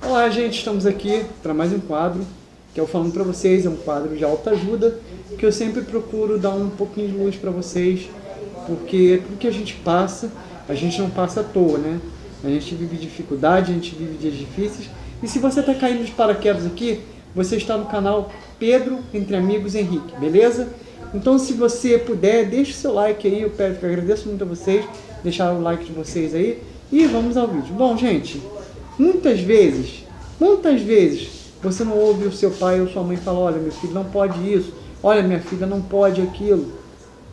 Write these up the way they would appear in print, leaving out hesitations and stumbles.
Olá, gente, estamos aqui para mais um quadro, que eu falando para vocês, é um quadro de autoajuda, que eu sempre procuro dar um pouquinho de luz para vocês, porque tudo que a gente passa, a gente não passa à toa, né? A gente vive dificuldade, a gente vive dias difíceis, e se você está caindo de paraquedas aqui, você está no canal Pedro Entre Amigos Henrique, beleza? Então, se você puder, deixe o seu like aí, eu agradeço muito a vocês, deixar o like de vocês aí, e vamos ao vídeo. Bom, gente, muitas vezes, você não ouve o seu pai ou sua mãe falar, olha, meu filho não pode isso, olha, minha filha não pode aquilo.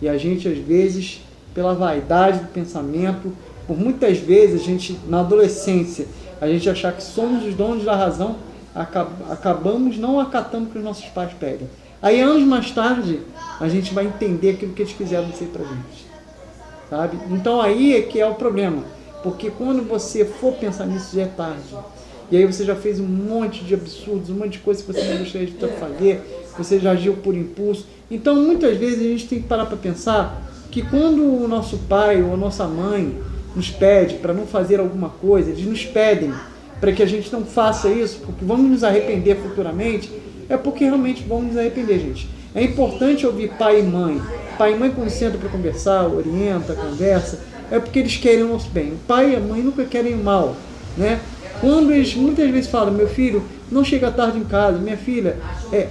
E a gente, às vezes, pela vaidade do pensamento, por muitas vezes, a gente, na adolescência, a gente achar que somos os donos da razão, acabamos não acatando o que os nossos pais pedem. Aí, anos mais tarde, a gente vai entender aquilo que eles quiseram dizer pra gente, sabe? Então, aí é que é o problema, porque quando você for pensar nisso, já é tarde. E aí você já fez um monte de absurdos, um monte de coisas que você não gostaria de fazer, você já agiu por impulso. Então, muitas vezes, a gente tem que parar para pensar que quando o nosso pai ou a nossa mãe nos pede para não fazer alguma coisa, eles nos pedem para que a gente não faça isso, porque vamos nos arrepender futuramente, é porque realmente vamos nos arrepender, gente. É importante ouvir pai e mãe. Pai e mãe, quando sentam para conversar, orienta, conversa, é porque eles querem o nosso bem. O pai e a mãe nunca querem o mal, né? Quando eles muitas vezes falam, meu filho, não chega tarde em casa, minha filha,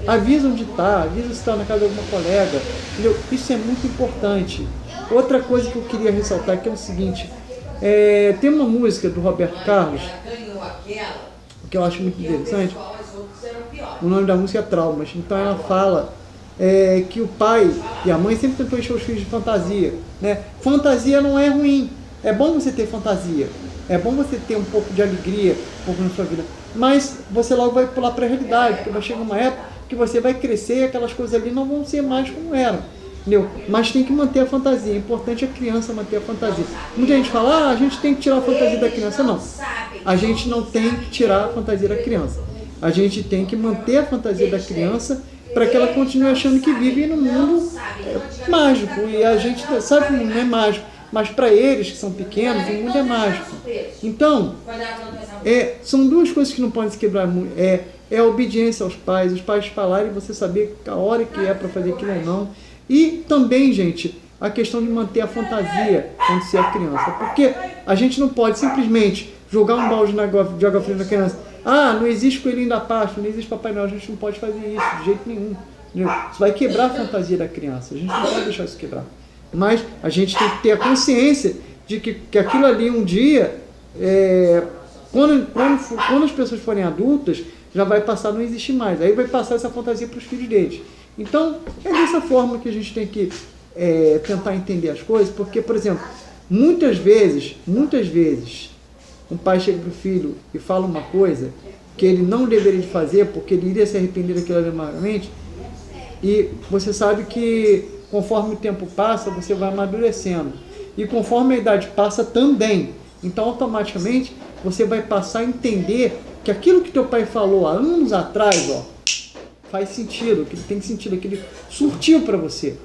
avisa onde está, avisa se está na casa de alguma colega, entendeu? Isso é muito importante. Outra coisa que eu queria ressaltar que é o seguinte, tem uma música do Roberto Carlos, que eu acho muito interessante, o nome da música é Traumas, então ela fala que o pai e a mãe sempre tentam encher os filhos de fantasia, né? Fantasia não é ruim, é bom você ter fantasia, é bom você ter um pouco de alegria, um pouco na sua vida, mas você logo vai pular para a realidade, porque vai chegar uma época que você vai crescer e aquelas coisas ali não vão ser mais como eram, entendeu? Mas tem que manter a fantasia, é importante a criança manter a fantasia. Muita gente fala, a gente tem que tirar a fantasia da criança. Não, a gente não tem que tirar a fantasia da criança, a gente tem que manter a fantasia da criança para que ela continue achando que vive num mundo mágico, e a gente sabe que o mundo não é mágico, mas para eles que são pequenos, o mundo é mágico. Então, são duas coisas que não podem se quebrar muito. É a obediência aos pais, os pais falarem e você saber a hora que é para fazer aquilo ou não. E também, gente, a questão de manter a fantasia quando você é criança. Porque a gente não pode simplesmente jogar um balde de água fria na criança. Não existe coelhinho da Páscoa, não existe Papai Noel, a gente não pode fazer isso de jeito nenhum. Entendeu? Isso vai quebrar a fantasia da criança, a gente não pode deixar isso quebrar. Mas a gente tem que ter a consciência de que aquilo ali um dia, quando as pessoas forem adultas, já vai passar a não existir mais. Aí vai passar essa fantasia para os filhos deles. Então, é dessa forma que a gente tem que tentar entender as coisas, porque, por exemplo, muitas vezes, um pai chega para o filho e fala uma coisa que ele não deveria de fazer, porque ele iria se arrepender daquilo amargamente, e você sabe que conforme o tempo passa, você vai amadurecendo. E conforme a idade passa também. Então, automaticamente, você vai passar a entender que aquilo que teu pai falou há anos atrás, faz sentido, que ele tem sentido, que ele surtiu para você.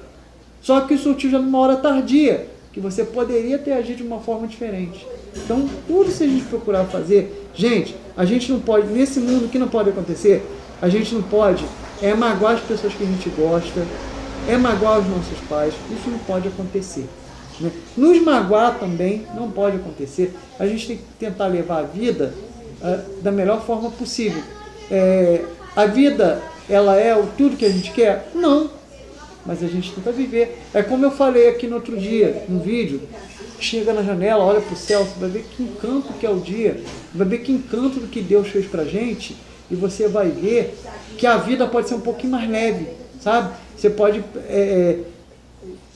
Só que surtiu já numa hora tardia, que você poderia ter agido de uma forma diferente. Então, tudo se a gente procurar fazer, gente, a gente não pode, nesse mundo, o que não pode acontecer, a gente não pode magoar as pessoas que a gente gosta, magoar os nossos pais, isso não pode acontecer, né? Nos magoar também não pode acontecer. A gente tem que tentar levar a vida da melhor forma possível. A vida, ela é tudo que a gente quer? Não, mas a gente tenta viver. É como eu falei aqui no outro dia, no vídeo, chega na janela, olha para o céu, você vai ver que encanto que é o dia, vai ver que encanto do que Deus fez pra gente, e você vai ver que a vida pode ser um pouquinho mais leve, sabe? Você pode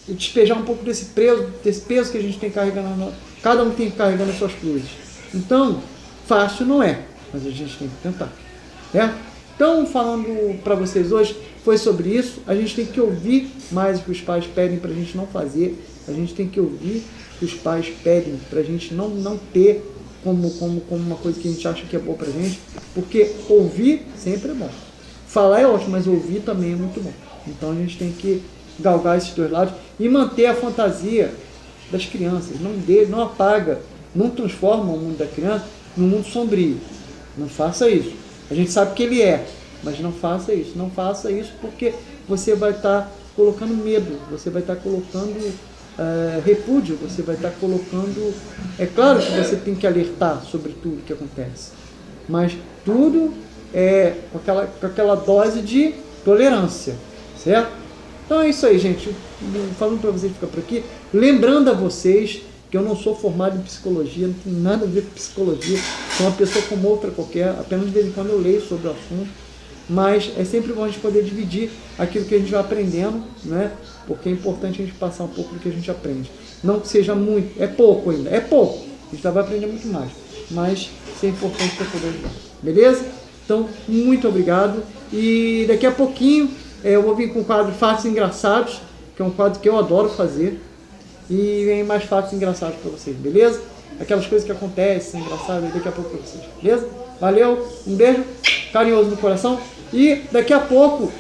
despejar um pouco desse peso que a gente tem carregando, cada um tem carregando as suas cruzes. Então, fácil não é, mas a gente tem que tentar. Então, falando para vocês hoje, foi sobre isso. A gente tem que ouvir mais o que os pais pedem para a gente não fazer. A gente tem que ouvir o que os pais pedem para a gente não ter como uma coisa que a gente acha que é boa para a gente. Porque ouvir sempre é bom. Falar é ótimo, mas ouvir também é muito bom. Então a gente tem que galgar esses dois lados e manter a fantasia das crianças. Não apaga, não transforma o mundo da criança num mundo sombrio. Não faça isso. A gente sabe que ele é, mas não faça isso. Não faça isso porque você vai estar colocando medo, você vai estar colocando repúdio, você vai estar colocando... É claro que você tem que alertar sobre tudo que acontece, mas tudo com aquela dose de tolerância, certo? Então é isso aí, gente. Falando para vocês ficar por aqui, lembrando a vocês que eu não sou formado em psicologia, não tem nada a ver com psicologia, sou uma pessoa como outra qualquer, apenas de vez em quando eu leio sobre o assunto, mas é sempre bom a gente poder dividir aquilo que a gente vai aprendendo, né? Porque é importante a gente passar um pouco do que a gente aprende. Não que seja muito, é pouco ainda, é pouco, a gente vai aprender muito mais, mas isso é importante para poder ajudar, beleza? Então, muito obrigado, e daqui a pouquinho eu vou vir com o quadro Fatos Engraçados, que é um quadro que eu adoro fazer, e vem mais fatos engraçados para vocês, beleza? Aquelas coisas que acontecem, engraçadas, daqui a pouco para vocês, beleza? Valeu, um beijo carinhoso no coração, e daqui a pouco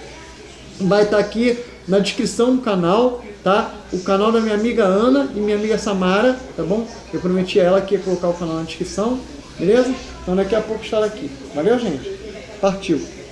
vai estar aqui na descrição do canal, tá? O canal da minha amiga Ana e minha amiga Samara, tá bom? Eu prometi a ela que ia colocar o canal na descrição, beleza? Então daqui a pouco estará aqui. Valeu, gente? Partiu!